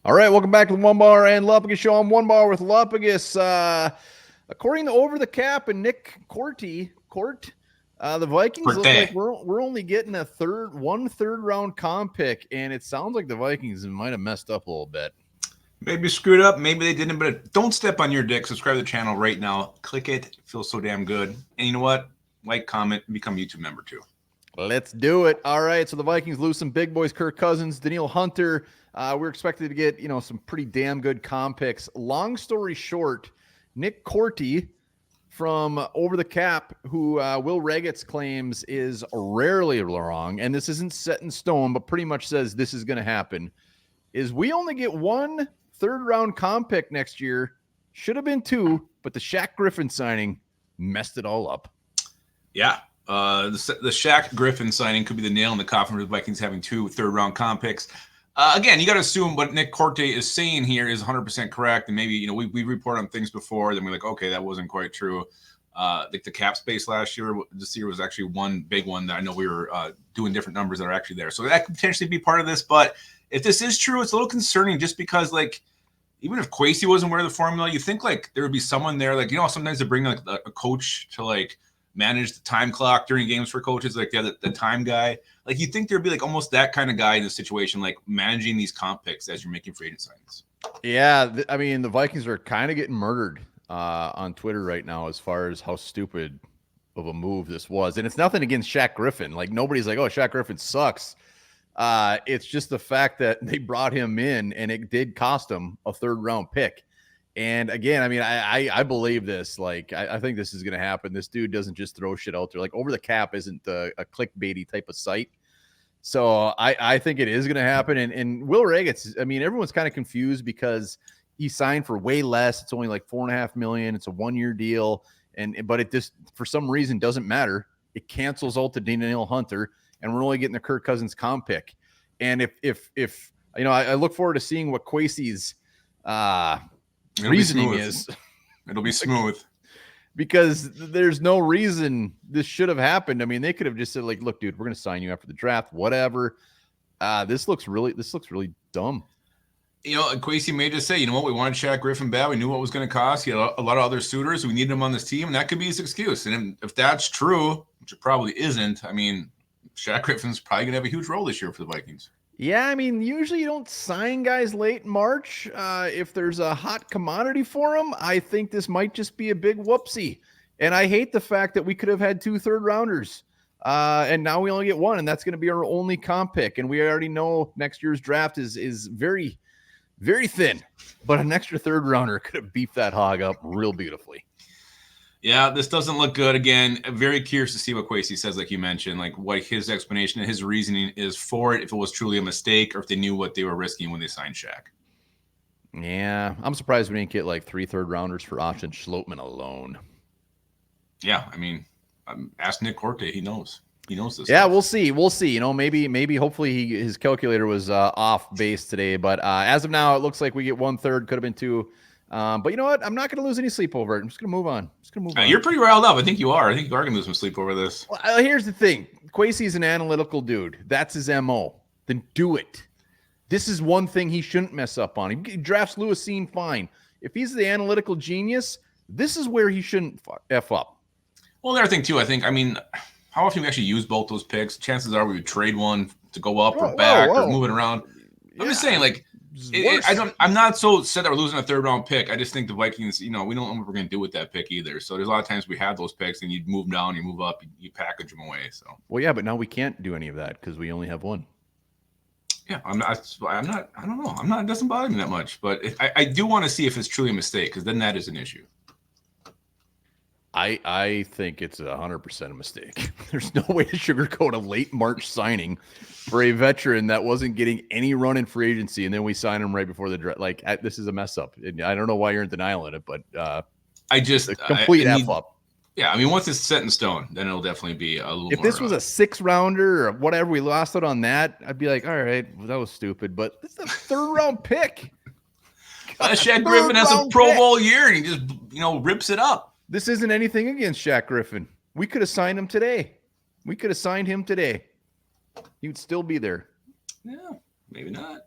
All right, welcome back to the Onebar and Lupagus show. I'm Onebar with Lupagus. According to Over the Cap and Nick Court, the Vikings look like we're only getting one third round comp pick, and it sounds like the Vikings might have messed up a little bit. Maybe screwed up, maybe they didn't, but don't step on your dick. Subscribe to the channel right now. Click it. It feels so damn good. And you know what? Like, comment, and become a YouTube member too. Let's do it. All right, so the Vikings lose some big boys, Kirk Cousins, Danielle Hunter. We're expected to get, some pretty damn good comp picks. Long story short, Nick Corti from Over the Cap, who Will Regetz claims is rarely wrong, and this isn't set in stone, but pretty much says this is going to happen, is we only get one third-round comp pick next year. Should have been two, but the Shaq Griffin signing messed it all up. Yeah. The Shaq Griffin signing could be the nail in the coffin for the Vikings having two third-round comp picks. Again, you got to assume what Nick Corte is saying here is 100% correct. And maybe, we report on things before, then we're like, okay, that wasn't quite true. Like the cap space this year was actually one big one that I know we were doing different numbers that are actually there. So that could potentially be part of this. But if this is true, it's a little concerning just because, even if Kwesi wasn't aware of the formula, you think, there would be someone there. Sometimes they bring, a coach to, manage the time clock during games for coaches, the time guy. You think there'd be almost that kind of guy in this situation, managing these comp picks as you're making free agent signings. Yeah, the Vikings are kind of getting murdered on Twitter right now as far as how stupid of a move this was. And it's nothing against Shaq Griffin. Nobody's like, oh, Shaq Griffin sucks. It's just the fact that they brought him in and it did cost him a third-round pick. And again, I believe this. I think this is going to happen. This dude doesn't just throw shit out there. Over the Cap isn't a clickbaity type of site. So I think it is going to happen. And Will Regetz, everyone's kind of confused because he signed for way less. It's only $4.5 million. It's a 1-year deal. But it just, for some reason, doesn't matter. It cancels out to Danielle Hunter, and we're only getting the Kirk Cousins comp pick. And if I look forward to seeing what Kwesi's reasoning is. It'll be smooth. Because there's no reason this should have happened. They could have just said, look, dude, we're going to sign you after the draft, whatever. This looks really dumb. Kwesi may just say, you know what, we wanted Shaq Griffin bad. We knew what it was going to cost. He had a lot of other suitors. We needed him on this team, and that could be his excuse. And if that's true, which it probably isn't, Shaq Griffin's probably going to have a huge role this year for the Vikings. Yeah, usually you don't sign guys late in March. If there's a hot commodity for them, I think this might just be a big whoopsie. And I hate the fact that we could have had 2 third-rounders. And now we only get one, and that's going to be our only comp pick. And we already know next year's draft is very, very thin. But an extra third-rounder could have beefed that hog up real beautifully. Yeah, this doesn't look good. Again, very curious to see what Kwesi says, like you mentioned, what his explanation and his reasoning is for it, if it was truly a mistake or if they knew what they were risking when they signed Shaq. Yeah, I'm surprised we didn't get 3 third-rounders for Austin Schlottman alone. Yeah, ask Nick Corte. He knows. He knows this. Yeah, stuff. We'll see. Maybe hopefully his calculator was off base today. But as of now, it looks like we get 1/3. Could have been 2. But you know what? I'm not going to lose any sleep over it. I'm just going to move on. You're pretty riled up. I think you are. I think you are going to lose some sleep over this. Well, here's the thing. Kwesi's an analytical dude. That's his MO. Then do it. This is one thing he shouldn't mess up on. He drafts Lewis Cine fine. If he's the analytical genius, this is where he shouldn't F up. Well, the other thing, too, I think, how often we actually use both those picks? Chances are we would trade one to go up or back or move it around. I'm just saying, I'm not so set that we're losing a third-round pick. I just think the Vikings, we don't know what we're going to do with that pick either. So there's a lot of times we have those picks, and you move down, you move up, you package them away. So. Well, yeah, but now we can't do any of that because we only have one. Yeah, I'm not. I don't know. It doesn't bother me that much, but I do want to see if it's truly a mistake, because then that is an issue. I think it's 100% a mistake. There's no way to sugarcoat a late March signing for a veteran that wasn't getting any run in free agency, and then we sign him right before the draft. This is a mess up. I don't know why you're in denial in it, but I just a complete F up. Yeah, once it's set in stone, then it'll definitely be a little. If more, this was a 6-rounder or whatever, we lost it on that, I'd be like, all right, well, that was stupid. But this is a 3rd-round pick. Shaq Griffin has a Pro Bowl year, and he just rips it up. This isn't anything against Shaq Griffin. We could have signed him today. He would still be there. Yeah, maybe not.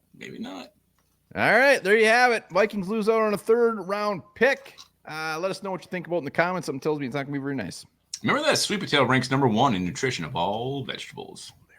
All right, there you have it. Vikings lose out on a 3rd round pick. Let us know what you think about in the comments. Something tells me it's not going to be very nice. Remember that sweet potato ranks #1 in nutrition of all vegetables.